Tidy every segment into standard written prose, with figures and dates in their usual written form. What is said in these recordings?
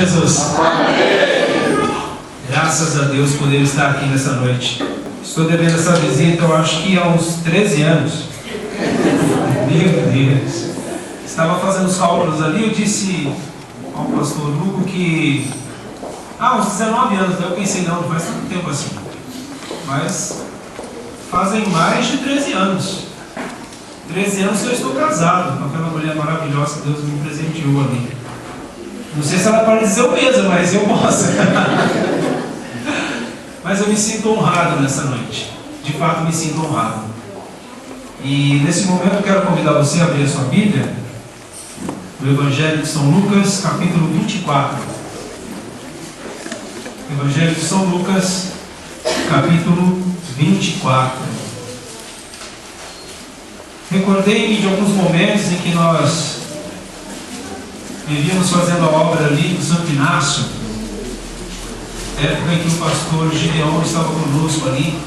Jesus. Amém. Graças a Deus poder estar aqui nessa noite. Estou devendo essa visita, eu acho que há uns 13 anos. Meu Deus. Estava fazendo os cálculos ali, eu disse ao pastor Hugo que uns 19 anos, eu pensei, não faz tanto tempo assim. Mas fazem mais de 13 anos. 13 anos que eu estou casado com aquela mulher maravilhosa que Deus me presenteou ali. Não sei se ela pode dizer o mesmo, mas eu posso. Mas eu me sinto honrado nessa noite. De fato, me sinto honrado. E nesse momento eu quero convidar você a abrir a sua Bíblia no Evangelho de São Lucas, capítulo 24. Evangelho de São Lucas, capítulo 24. Recordei-me de alguns momentos em que nós vivíamos fazendo a obra ali do Santo Inácio, época em que o pastor Gideon estava conosco ali.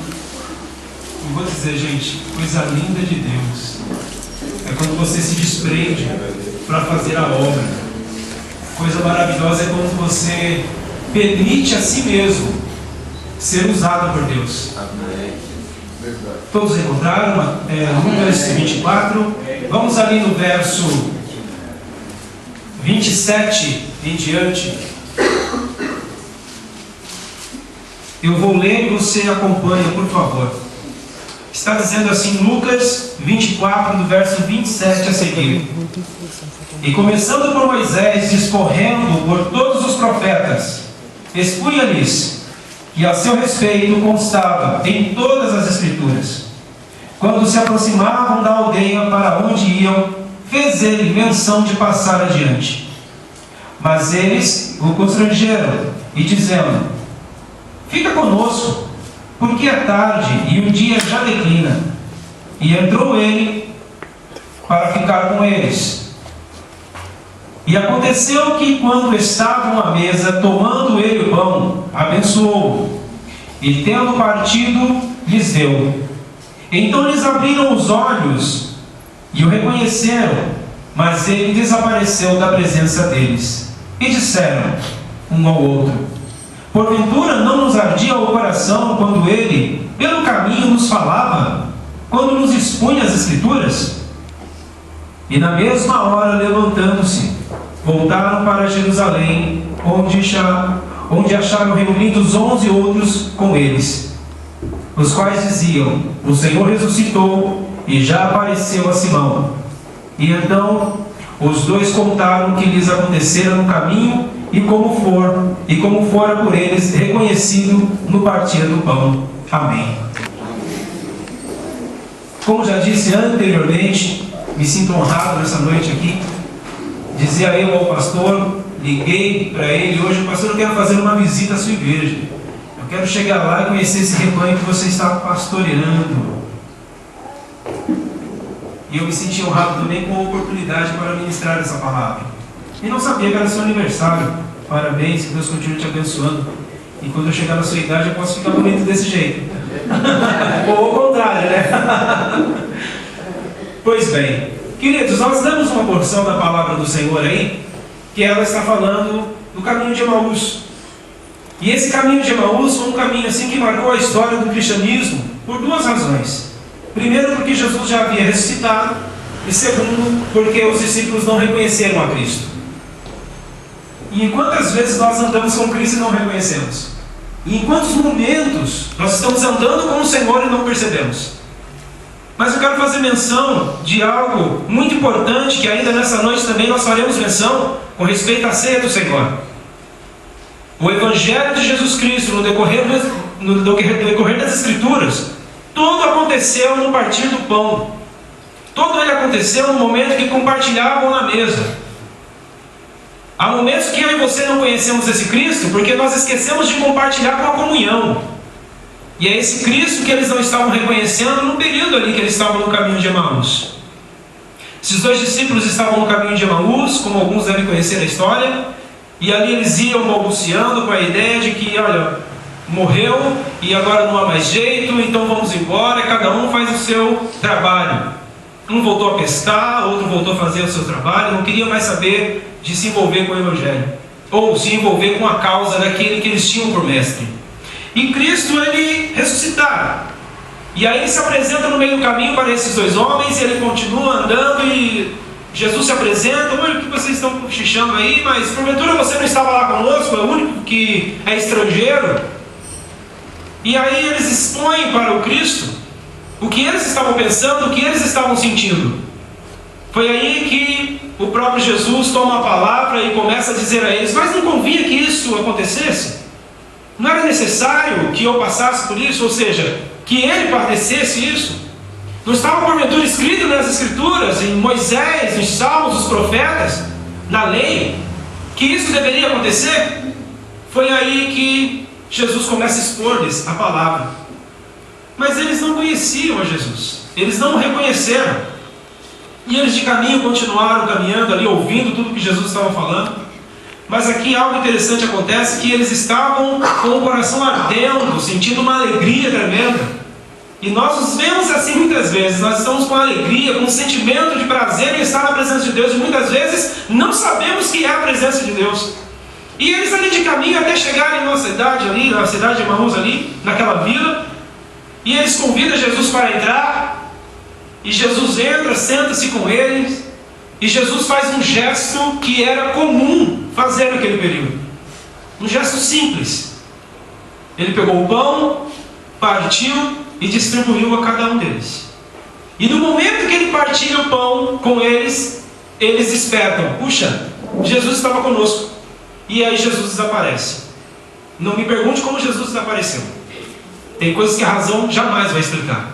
E vou dizer, gente, coisa linda de Deus é quando você se desprende para fazer a obra. Coisa maravilhosa é quando você permite a si mesmo ser usado por Deus. Amém. Todos encontraram Lucas 24? Vamos ali no verso 27 em diante. Eu vou ler e você acompanha, por favor. Está dizendo assim, Lucas 24, do verso 27 a seguir. E começando por Moisés, discorrendo por todos os profetas, expunha-lhes que a seu respeito constava em todas as Escrituras. Quando se aproximavam da aldeia para onde iam, fez ele menção de passar adiante. Mas eles o constrangeram, e dizendo: fica conosco, porque é tarde e o dia já declina. E entrou ele para ficar com eles. E aconteceu que, quando estavam à mesa, tomando ele o pão, abençoou-o, e tendo partido, lhes deu. Então lhes abriram os olhos e o reconheceram, mas ele desapareceu da presença deles. E disseram um ao outro: porventura não nos ardia o coração quando ele, pelo caminho, nos falava, quando nos expunha as Escrituras? E na mesma hora, levantando-se, voltaram para Jerusalém, onde acharam reunidos 11 outros com eles, os quais diziam: o Senhor ressuscitou e já apareceu a Simão. E então os dois contaram o que lhes acontecera no caminho e como fora por eles reconhecido no partir do pão. Amém. Como já disse anteriormente, me sinto honrado nessa noite aqui. Dizia eu ao pastor, liguei para ele hoje: pastor, eu quero fazer uma visita à sua igreja. Eu quero chegar lá e conhecer esse rebanho que você está pastoreando. E eu me senti honrado também com a oportunidade para ministrar essa palavra. E não sabia que era seu aniversário. Parabéns, que Deus continue te abençoando. E quando eu chegar na sua idade, eu posso ficar bonito desse jeito. Ou ao contrário, né? Pois bem, queridos, nós damos uma porção da palavra do Senhor aí, que ela está falando do caminho de Emaús. E esse caminho de Emaús foi um caminho assim que marcou a história do cristianismo por duas razões. Primeiro, porque Jesus já havia ressuscitado, e segundo, porque os discípulos não reconheceram a Cristo. E quantas vezes nós andamos com Cristo e não reconhecemos? E em quantos momentos nós estamos andando com o Senhor e não percebemos? Mas eu quero fazer menção de algo muito importante, que ainda nessa noite também nós faremos menção com respeito à ceia do Senhor. O Evangelho de Jesus Cristo, no decorrer das Escrituras, tudo aconteceu no partir do pão. Todo ele aconteceu no momento que compartilhavam na mesa. Há momentos que eu e você não conhecemos esse Cristo porque nós esquecemos de compartilhar com a comunhão. E é esse Cristo que eles não estavam reconhecendo no período ali que eles estavam no caminho de Emaús. Esses dois discípulos estavam no caminho de Emaús, como alguns devem conhecer a história, e ali eles iam balbuciando com a ideia de que, olha, morreu e agora não há mais jeito, então vamos embora, cada um faz o seu trabalho. Um voltou a pescar, outro voltou a fazer o seu trabalho, não queria mais saber de se envolver com o Evangelho. ou se envolver com a causa daquele que eles tinham por mestre. E Cristo, ele ressuscitaram. E aí ele se apresenta no meio do caminho para esses dois homens, e ele continua andando, e Jesus se apresenta: olha o que vocês estão cochichando aí, mas porventura você não estava lá conosco, é o único que é estrangeiro. E aí eles expõem para o Cristo o que eles estavam pensando, o que eles estavam sentindo. Foi aí que o próprio Jesus toma a palavra e começa a dizer a eles: mas não convinha que isso acontecesse? Não era necessário que eu passasse por isso, ou seja, que ele padecesse isso? Não estava porventura escrito nas Escrituras, em Moisés, nos Salmos, os profetas, na lei, que isso deveria acontecer? Foi aí que Jesus começa a expor-lhes a palavra. Mas eles não conheciam a Jesus, eles não o reconheceram. E eles de caminho continuaram caminhando ali, ouvindo tudo que Jesus estava falando. Mas aqui algo interessante acontece, que eles estavam com o coração ardendo, sentindo uma alegria tremenda. E nós nos vemos assim muitas vezes, nós estamos com alegria, com um sentimento de prazer em estar na presença de Deus, e muitas vezes não sabemos que é a presença de Deus. E eles ali de caminho até chegarem na cidade ali, na cidade de Emaús ali, naquela vila, e eles convidam Jesus para entrar, e Jesus entra, senta-se com eles, e Jesus faz um gesto que era comum fazer naquele período. Um gesto simples. Ele pegou o pão, partiu e distribuiu a cada um deles. E no momento que ele partilha o pão com eles, eles despertam: puxa, Jesus estava conosco. E aí Jesus desaparece. Não me pergunte como Jesus desapareceu. Tem coisas que a razão jamais vai explicar.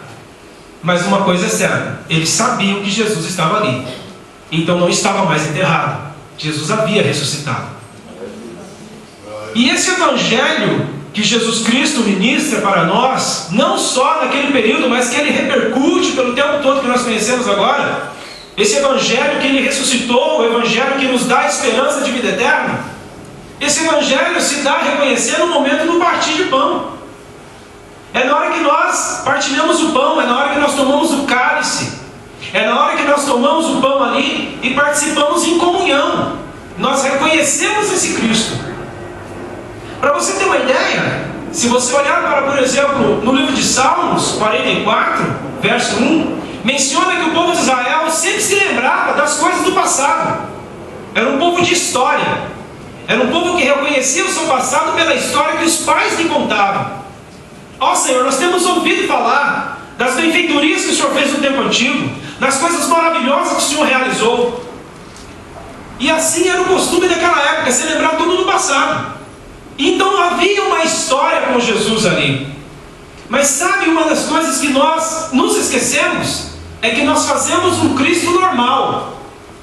Mas uma coisa é certa: eles sabiam que Jesus estava ali. Então não estava mais enterrado. Jesus havia ressuscitado. E esse evangelho que Jesus Cristo ministra para nós, não só naquele período, mas que ele repercute pelo tempo todo que nós conhecemos agora, esse evangelho que ele ressuscitou, o evangelho que nos dá a esperança de vida eterna, esse evangelho se dá a reconhecer no momento do partir de pão. É na hora que nós partilhamos o pão, é na hora que nós tomamos o cálice, é na hora que nós tomamos o pão ali e participamos em comunhão. Nós reconhecemos esse Cristo. Para você ter uma ideia, se você olhar para, por exemplo, no livro de Salmos 44, verso 1, menciona que o povo de Israel sempre se lembrava das coisas do passado. Era um povo de história. Era um povo que reconhecia o seu passado pela história que os pais lhe contavam. Ó Senhor, nós temos ouvido falar das benfeitorias que o Senhor fez no tempo antigo, das coisas maravilhosas que o Senhor realizou. E assim era o costume daquela época, se lembrar tudo do passado. Então havia uma história com Jesus ali. Mas sabe uma das coisas que nós nos esquecemos? É que nós fazemos um Cristo normal.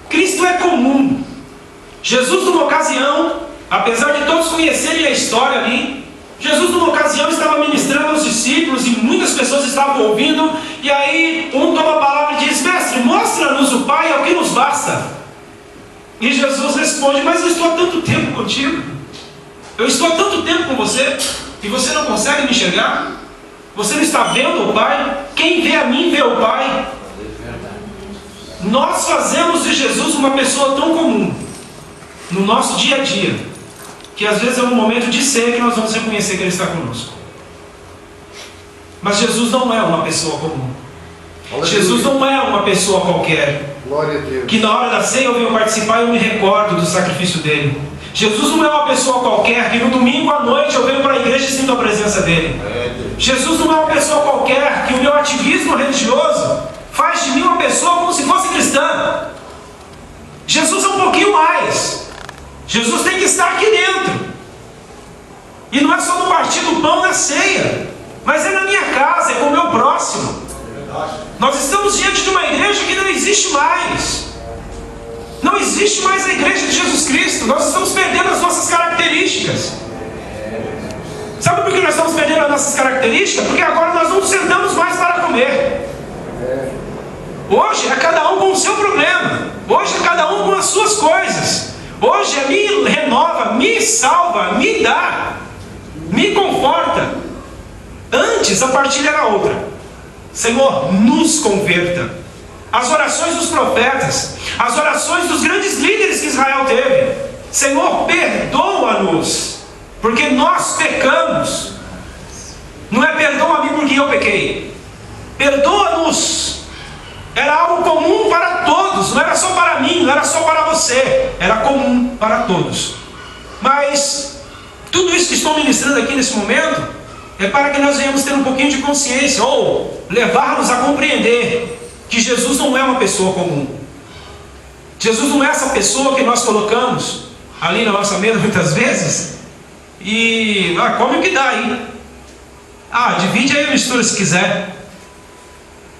Cristo é comum. Jesus, numa ocasião, apesar de todos conhecerem a história ali, Jesus, numa ocasião, estava ministrando aos discípulos e muitas pessoas estavam ouvindo. E aí um toma a palavra e diz: mestre, mostra-nos o Pai, é o que nos basta. E Jesus responde: mas eu estou há tanto tempo contigo, eu estou há tanto tempo com você, e você não consegue me enxergar? Você não está vendo o Pai? Quem vê a mim vê o Pai. Nós fazemos de Jesus uma pessoa tão comum no nosso dia a dia, que às vezes é um momento de ser que nós vamos reconhecer que Ele está conosco. Mas Jesus não é uma pessoa comum. Jesus não é uma pessoa qualquer, que na hora da ceia eu venho participar e eu me recordo do sacrifício dele. Jesus não é uma pessoa qualquer que no domingo à noite eu venho para a igreja e sinto a presença dele. Jesus não é uma pessoa qualquer que o meu ativismo religioso faz de mim uma pessoa como se fosse cristã. Jesus é um pouquinho mais. Jesus tem que estar aqui dentro. E não é só no partir do pão na ceia, mas é na minha casa, é com o meu próximo. Nós estamos diante de uma igreja que não existe mais. Não existe mais a igreja de Jesus Cristo. Nós estamos perdendo as nossas características. Sabe por que nós estamos perdendo as nossas características? Porque agora nós não sentamos mais para comer. Hoje é cada um com o seu problema. Hoje é cada um com as suas coisas. Hoje é me renova, me salva, me dá, me conforta. Antes a partilha era outra. Senhor, nos converta. As orações dos profetas, as orações dos grandes líderes que Israel teve, Senhor, perdoa-nos, porque nós pecamos. Não é perdoa-me porque eu pequei. Perdoa-nos. Era algo comum para todos, não era só para mim, não era só para você, era comum para todos. Mas tudo isso que estou ministrando aqui nesse momento é para que nós venhamos ter um pouquinho de consciência, ou levar-nos a compreender que Jesus não é uma pessoa comum. Jesus não é essa pessoa que nós colocamos ali na nossa mesa muitas vezes e come o que dá aí. Divide aí a mistura se quiser.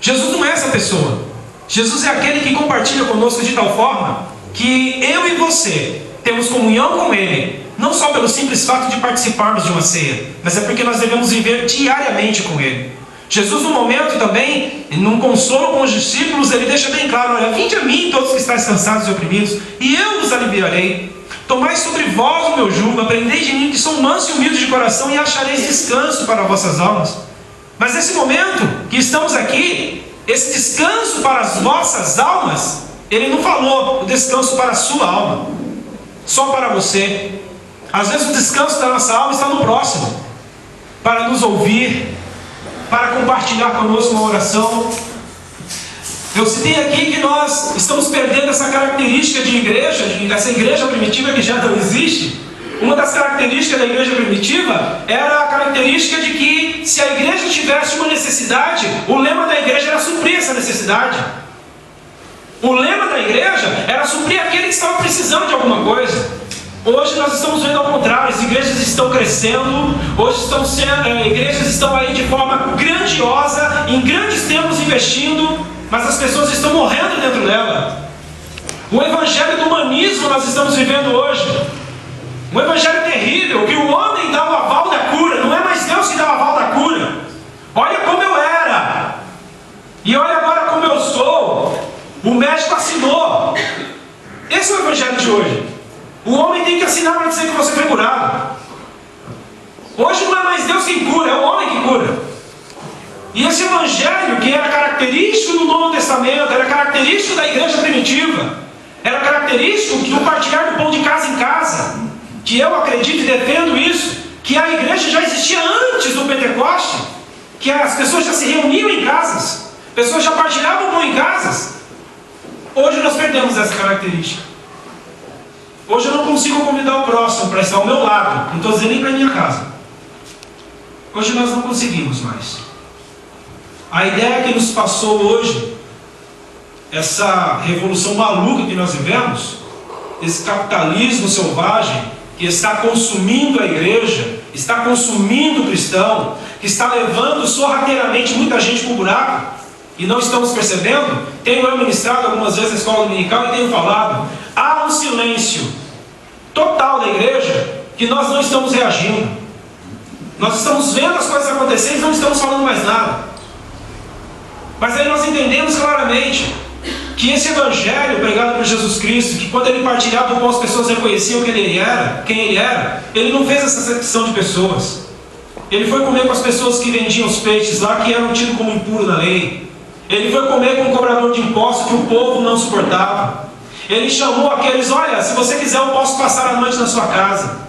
Jesus não é essa pessoa. Jesus é aquele que compartilha conosco de tal forma que eu e você temos comunhão com Ele, não só pelo simples fato de participarmos de uma ceia, mas é porque nós devemos viver diariamente com Ele. Jesus, no momento também, num consolo com os discípulos, Ele deixa bem claro: olha, vinde a mim todos que estáis cansados e oprimidos, e eu vos aliviarei. Tomai sobre vós o meu jugo, aprendei de mim que sou manso e humilde de coração, e achareis descanso para vossas almas. Mas nesse momento que estamos aqui, esse descanso para as vossas almas, Ele não falou o descanso para a sua alma, só para você. Às vezes o descanso da nossa alma está no próximo, para nos ouvir, para compartilhar conosco uma oração. Eu citei aqui que nós estamos perdendo essa característica de igreja, essa igreja primitiva que já não existe. Uma das características da igreja primitiva era a característica de que, se a igreja tivesse uma necessidade, o lema da igreja era suprir essa necessidade. O lema da igreja era suprir aquele que estava precisando de alguma coisa. Hoje nós estamos vendo ao contrário, as igrejas estão crescendo, hoje igrejas estão aí de forma grandiosa, em grandes templos investindo, mas as pessoas estão morrendo dentro dela. O evangelho do humanismo nós estamos vivendo hoje. Um evangelho terrível, que o homem dá o aval da cura, não é mais Deus que dá o aval da cura. Olha como eu era, e olha agora como eu sou. O médico assinou. Esse é o evangelho de hoje. O homem tem que assinar para dizer que você foi curado. Hoje não é mais Deus quem cura, é o homem que cura. E esse evangelho, que era característico do Novo Testamento, era característico da igreja primitiva, era característico do partilhar do pão de casa em casa, que eu acredito e defendo isso, que a igreja já existia antes do Pentecoste, que as pessoas já se reuniam em casas, pessoas já partilhavam o pão em casas. Hoje nós perdemos essa característica. Hoje eu não consigo convidar o próximo para estar ao meu lado, não estou dizendo nem para a minha casa. Hoje nós não conseguimos mais. A ideia que nos passou hoje, essa revolução maluca que nós vivemos, esse capitalismo selvagem que está consumindo a igreja, está consumindo o cristão, que está levando sorrateiramente muita gente para o buraco, e não estamos percebendo. Tenho eu ministrado algumas vezes na escola dominical e tenho falado, há um silêncio total da igreja que nós não estamos reagindo. Nós estamos vendo as coisas acontecerem e não estamos falando mais nada. Mas aí nós entendemos claramente que esse evangelho pregado por Jesus Cristo, que quando ele partilhava o pão as pessoas reconheciam quem ele era, ele não fez essa acepção de pessoas. Ele foi comer com as pessoas que vendiam os peixes lá, que eram tidos como impuros na lei. Ele foi comer com um cobrador de impostos que o povo não suportava. Ele chamou aqueles: olha, se você quiser eu posso passar a noite na sua casa.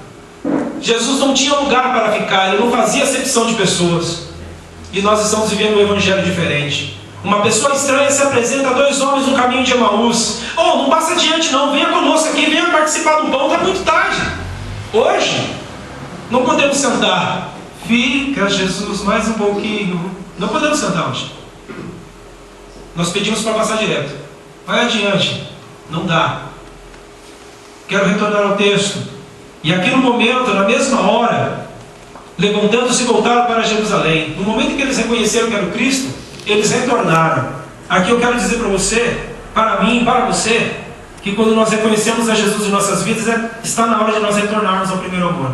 Jesus não tinha lugar para ficar, ele não fazia acepção de pessoas. E nós estamos vivendo um evangelho diferente. Uma pessoa estranha se apresenta a dois homens no caminho de Emaús: oh, não passa adiante não, venha conosco aqui, venha participar do pão, está muito tarde. Hoje, não podemos sentar. Fica, Jesus, mais um pouquinho. Não podemos sentar hoje. Nós pedimos para passar direto. Vai adiante. Não dá. Quero retornar ao texto. E aqui no momento, na mesma hora, levantando-se, voltaram para Jerusalém. No momento em que eles reconheceram que era o Cristo, eles retornaram. Aqui eu quero dizer para você, para mim, para você, que quando nós reconhecemos a Jesus em nossas vidas, está na hora de nós retornarmos ao primeiro amor.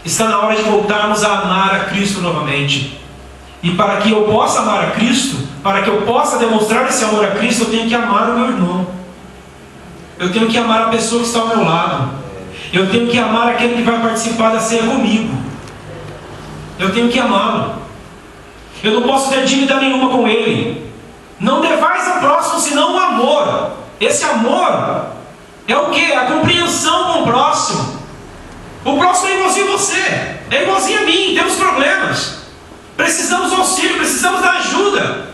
Está na hora de voltarmos a amar a Cristo novamente. E para que eu possa amar a Cristo, para que eu possa demonstrar esse amor a Cristo, eu tenho que amar o meu irmão. Eu tenho que amar a pessoa que está ao meu lado. Eu tenho que amar aquele que vai participar da ceia comigo. Eu tenho que amá-lo. Eu não posso ter dívida nenhuma com ele. Não devais ao próximo senão o amor. Esse amor É o quê? A compreensão com o próximo. O próximo é igualzinho a você, é igualzinho a mim, temos problemas. Precisamos do auxílio, precisamos da ajuda.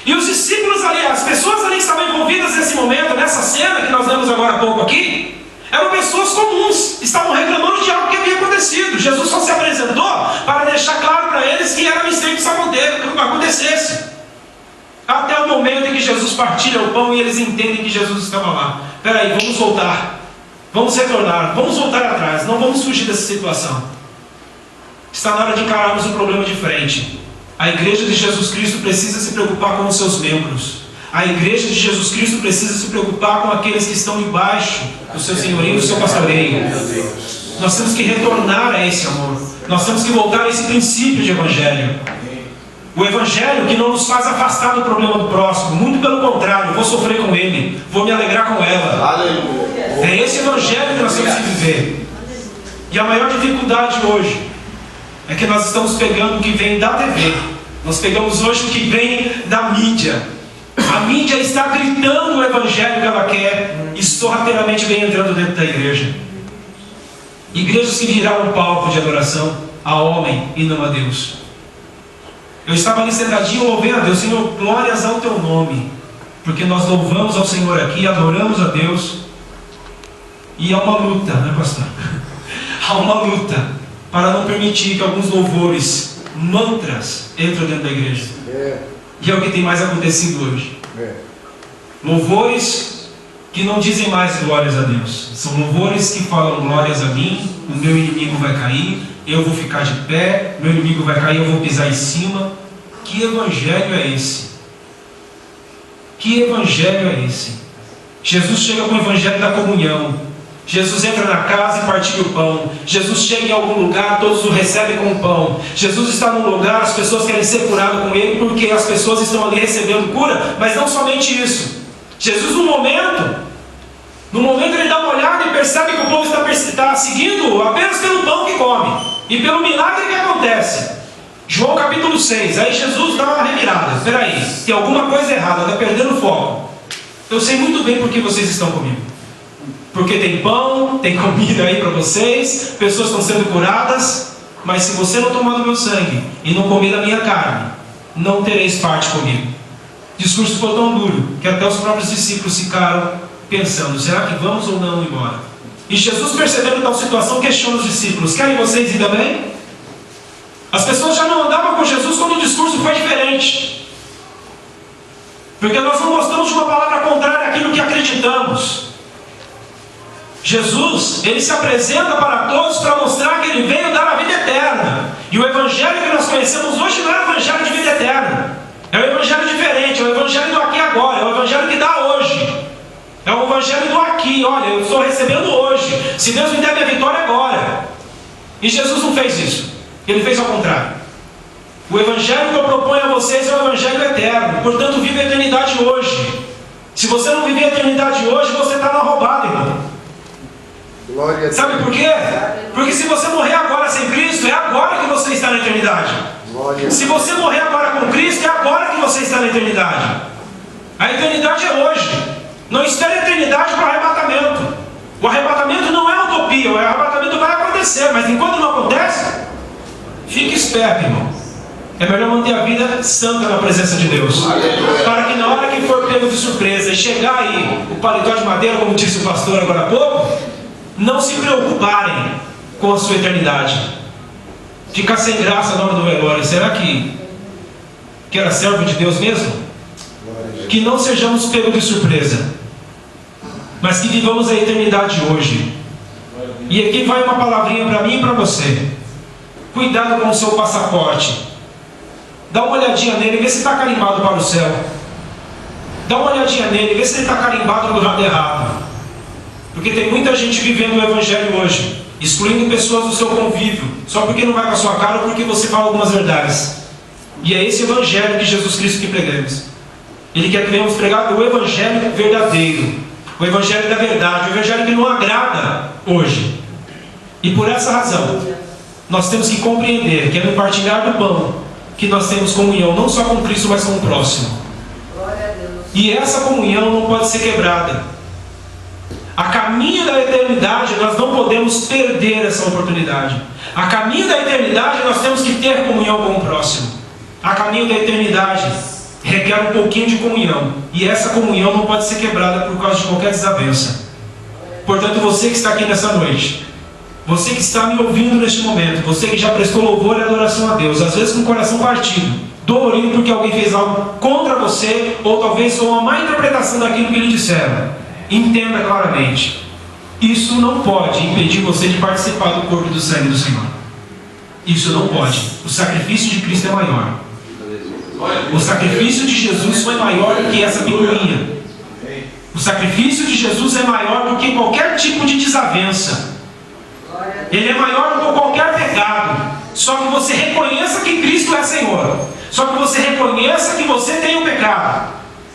E os discípulos ali, as pessoas ali que estavam envolvidas nesse momento, nessa cena que nós lemos agora há pouco aqui, eram pessoas comuns, estavam reclamando de algo que havia acontecido. Jesus só se apresentou para deixar claro para eles que era mistério que isso acontecesse. Até o momento em que Jesus partilha o pão e eles entendem que Jesus estava lá. Espera aí, vamos voltar. Vamos retornar, vamos voltar atrás, não vamos fugir dessa situação. Está na hora de encararmos o problema de frente. A igreja de Jesus Cristo precisa se preocupar com os seus membros. A igreja de Jesus Cristo precisa se preocupar com aqueles que estão embaixo do seu senhorio, do seu pastoreio. Nós temos que retornar a esse amor. Nós temos que voltar a esse princípio de evangelho. O evangelho que não nos faz afastar do problema do próximo. Muito pelo contrário, vou sofrer com ele, vou me alegrar com ela. É esse evangelho que nós temos que viver. E a maior dificuldade hoje é que nós estamos pegando o que vem da TV. Nós pegamos hoje o que vem da mídia. A mídia está gritando o evangelho que ela quer e sorrateiramente vem entrando dentro da igreja. Igrejas que viraram palco de adoração a homem e não a Deus. Eu estava ali sentadinho louvando a Deus. Senhor, glórias ao teu nome, porque nós louvamos ao Senhor aqui, adoramos a Deus. E há uma luta, né, pastor? Há uma luta para não permitir que alguns louvores, mantras, entrem dentro da igreja. E é o que tem mais acontecido hoje. Louvores que não dizem mais glórias a Deus. São louvores que falam glórias a mim, o meu inimigo vai cair, eu vou ficar de pé, meu inimigo vai cair, eu vou pisar em cima. Que evangelho é esse? Que evangelho é esse? Jesus chega com o evangelho da comunhão. Jesus entra na casa e partilha o pão. Jesus chega em algum lugar, todos o recebem com o pão. Jesus está num lugar, as pessoas querem ser curadas com ele, porque as pessoas estão ali recebendo cura. Mas não somente isso. Jesus no momento ele dá uma olhada e percebe que o povo está seguindo apenas pelo pão que come e pelo milagre que acontece. João capítulo 6, aí Jesus dá uma revirada. Espera aí, tem alguma coisa errada, está perdendo o foco. Eu sei muito bem por que vocês estão comigo. Porque tem pão, tem comida aí para vocês, pessoas estão sendo curadas, mas se você não tomar do meu sangue e não comer da minha carne, não tereis parte comigo. O discurso foi tão duro que até os próprios discípulos ficaram pensando, será que vamos ou não embora? E Jesus, percebendo tal situação, questiona os discípulos, querem vocês ir também? As pessoas já não andavam com Jesus quando o discurso foi diferente. Porque nós não gostamos de uma palavra contrária àquilo que acreditamos. Jesus, ele se apresenta para todos para mostrar que ele veio dar a vida eterna. E o evangelho que nós conhecemos hoje não é o evangelho de vida eterna. É um evangelho diferente, é o evangelho do aqui e agora, é o evangelho que dá hoje. É o evangelho do aqui, olha, eu estou recebendo hoje. Se Deus me der minha vitória agora. E Jesus não fez isso. Ele fez ao contrário. O evangelho que eu proponho a vocês é o evangelho eterno. Portanto, vive a eternidade hoje. Se você não viver a eternidade hoje, você está na roubada, irmão. Sabe por quê? Porque se você morrer agora sem Cristo, é agora que você está na eternidade. Se você morrer agora com Cristo, é agora que você está na eternidade. A eternidade é hoje. Não espere a eternidade para o arrebatamento. O arrebatamento não é utopia. O arrebatamento vai acontecer, mas enquanto não acontece, fique esperto, irmão. É melhor manter a vida santa na presença de Deus, para que na hora que for pego de surpresa e chegar aí o paletó de madeira, como disse o pastor agora há pouco, não se preocuparem com a sua eternidade. Ficar sem graça na hora do velório, será que era servo de Deus mesmo? Que não sejamos pegos de surpresa, mas que vivamos a eternidade hoje. E aqui vai uma palavrinha para mim e para você. Cuidado com o seu passaporte. Dá uma olhadinha nele, vê se está carimbado para o céu. Dá uma olhadinha nele, vê se ele está carimbado no lado errado. Porque tem muita gente vivendo o evangelho hoje, excluindo pessoas do seu convívio, só porque não vai com a sua cara ou porque você fala algumas verdades. E é esse evangelho que Jesus Cristo que pregamos. Ele quer que venhamos pregar o evangelho verdadeiro, o evangelho da verdade, o evangelho que não agrada hoje. E por essa razão, nós temos que compreender que é no partilhar do pão que nós temos comunhão, não só com Cristo, mas com o próximo. E essa comunhão não pode ser quebrada. A caminho da eternidade, nós não podemos perder essa oportunidade. A caminho da eternidade, nós temos que ter comunhão com o próximo. A caminho da eternidade, requer um pouquinho de comunhão. E essa comunhão não pode ser quebrada por causa de qualquer desavença. Portanto, você que está aqui nessa noite, você que está me ouvindo neste momento, você que já prestou louvor e adoração a Deus, às vezes com o coração partido, dolorido porque alguém fez algo contra você, ou talvez com uma má interpretação daquilo que lhe disseram, entenda claramente, isso não pode impedir você de participar do corpo e do sangue do Senhor. Isso não pode. O sacrifício de Cristo é maior. O sacrifício de Jesus foi maior do que essa picuinha. O sacrifício de Jesus é maior do que qualquer tipo de desavença. Ele é maior do que qualquer pecado. Só que você reconheça que Cristo é Senhor. Só que você reconheça que você tem um pecado.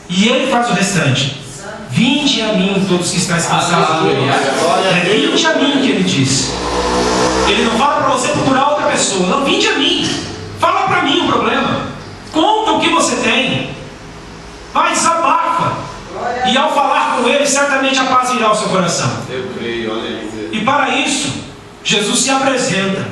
E Ele faz o restante. Vinde a mim, todos que estáis cansados. Vinde a mim, que Ele diz. Ele não fala para você procurar outra pessoa. Não, vinde a mim. Fala para mim o problema. Conta o que você tem. Vai, desabafa. E ao falar com Ele, certamente a paz virá ao seu coração. Eu creio, aleluia. E para isso, Jesus se apresenta.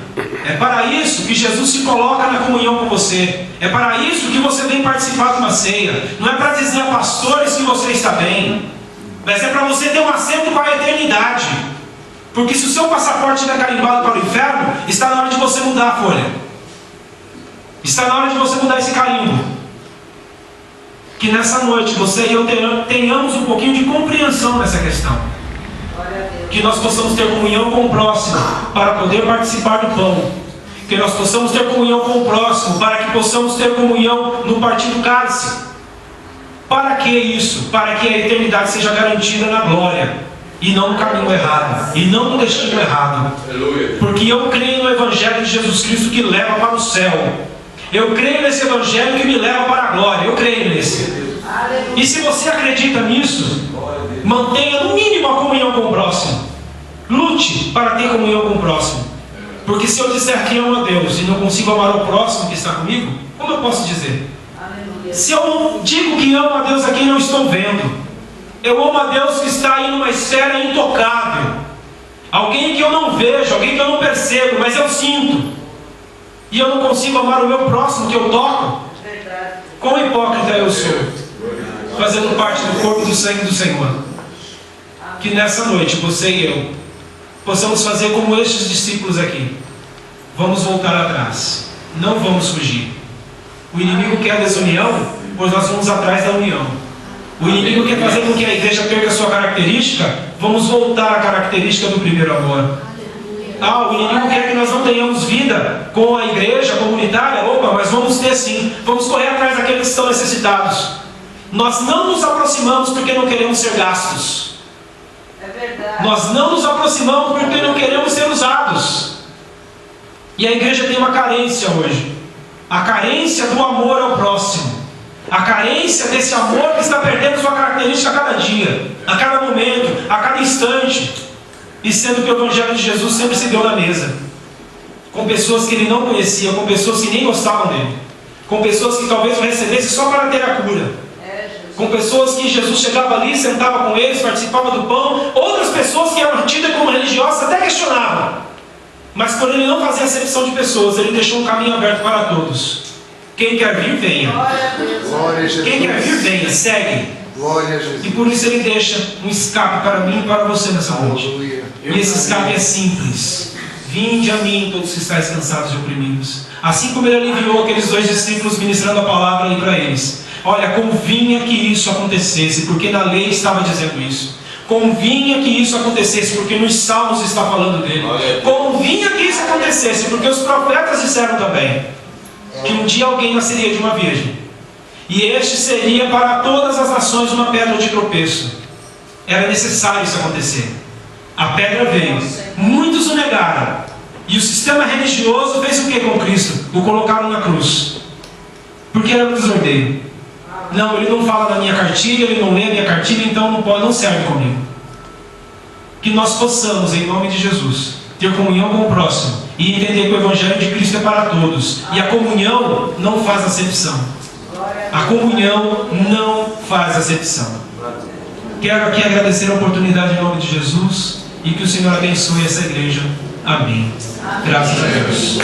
É para isso que Jesus se coloca na comunhão com você. É para isso que você vem participar de uma ceia. Não é para dizer a pastores que você está bem, mas é para você ter um assento para a eternidade. Porque se o seu passaporte estiver carimbado para o inferno, está na hora de você mudar a folha. Está na hora de você mudar esse carimbo. Que nessa noite você e eu tenhamos um pouquinho de compreensão nessa questão. Que nós possamos ter comunhão com o próximo para poder participar do pão. Que nós possamos ter comunhão com o próximo para que possamos ter comunhão no partir do cálice. Para que isso? Para que a eternidade seja garantida na glória e não no caminho errado e não no destino errado. Porque eu creio no Evangelho de Jesus Cristo que leva para o céu. Eu creio nesse Evangelho que me leva para a glória. Eu creio nesse. E se você acredita nisso, mantenha no mínimo a comunhão com o próximo. Lute para ter comunhão com o próximo. Porque se eu disser que amo a Deus e não consigo amar o próximo que está comigo, como eu posso dizer? Se eu não digo que amo a Deus a quem não estou vendo, eu amo a Deus que está aí numa esfera intocável. Alguém que eu não vejo, alguém que eu não percebo, mas eu sinto. E eu não consigo amar o meu próximo que eu toco. Quão hipócrita eu sou, fazendo parte do corpo e do sangue do Senhor. Que nessa noite, você e eu, possamos fazer como estes discípulos aqui. Vamos voltar atrás. Não vamos fugir. O inimigo quer desunião, pois nós vamos atrás da união. O inimigo quer fazer com que a igreja perca a sua característica. Vamos voltar à característica do primeiro amor. O inimigo quer que nós não tenhamos vida com a igreja comunitária. Opa, mas vamos ter sim. Vamos correr atrás daqueles que estão necessitados. Nós não nos aproximamos porque não queremos ser gastos. É verdade. Nós não nos aproximamos porque não queremos ser usados. E a igreja tem uma carência hoje. A carência do amor ao próximo. A carência desse amor que está perdendo sua característica a cada dia, a cada momento, a cada instante. E sendo que o Evangelho de Jesus sempre se deu na mesa, com pessoas que ele não conhecia, com pessoas que nem gostavam dele, com pessoas que talvez o recebesse só para ter a cura, com pessoas que Jesus chegava ali, sentava com eles, participava do pão, outras pessoas que eram tidas como religiosas até questionavam, mas por ele não fazer acepção de pessoas, ele deixou um caminho aberto para todos. Quem quer vir, venha. Quem quer vir, venha, segue. Glória a Jesus. E por isso ele deixa um escape para mim e para você nessa noite. E esse escape é simples. Vinde a mim, todos que estáis cansados e oprimidos. Assim como ele aliviou aqueles dois discípulos ministrando a palavra ali para eles. Olha, convinha que isso acontecesse, porque na lei estava dizendo isso. Convinha que isso acontecesse, porque nos Salmos está falando dele. Convinha que isso acontecesse, porque os profetas disseram também que um dia alguém nasceria de uma virgem. E este seria para todas as nações uma pedra de tropeço. Era necessário isso acontecer. A pedra veio. Muitos o negaram. E o sistema religioso fez o que com Cristo? O colocaram na cruz. Porque era um desordeiro. Não, ele não fala na minha cartilha, ele não lê a minha cartilha, então não serve comigo. Que nós possamos, em nome de Jesus, ter comunhão com o próximo e entender que o Evangelho de Cristo é para todos. E a comunhão não faz acepção. A comunhão não faz acepção. Quero aqui agradecer a oportunidade em nome de Jesus e que o Senhor abençoe essa igreja. Amém. Graças a Deus.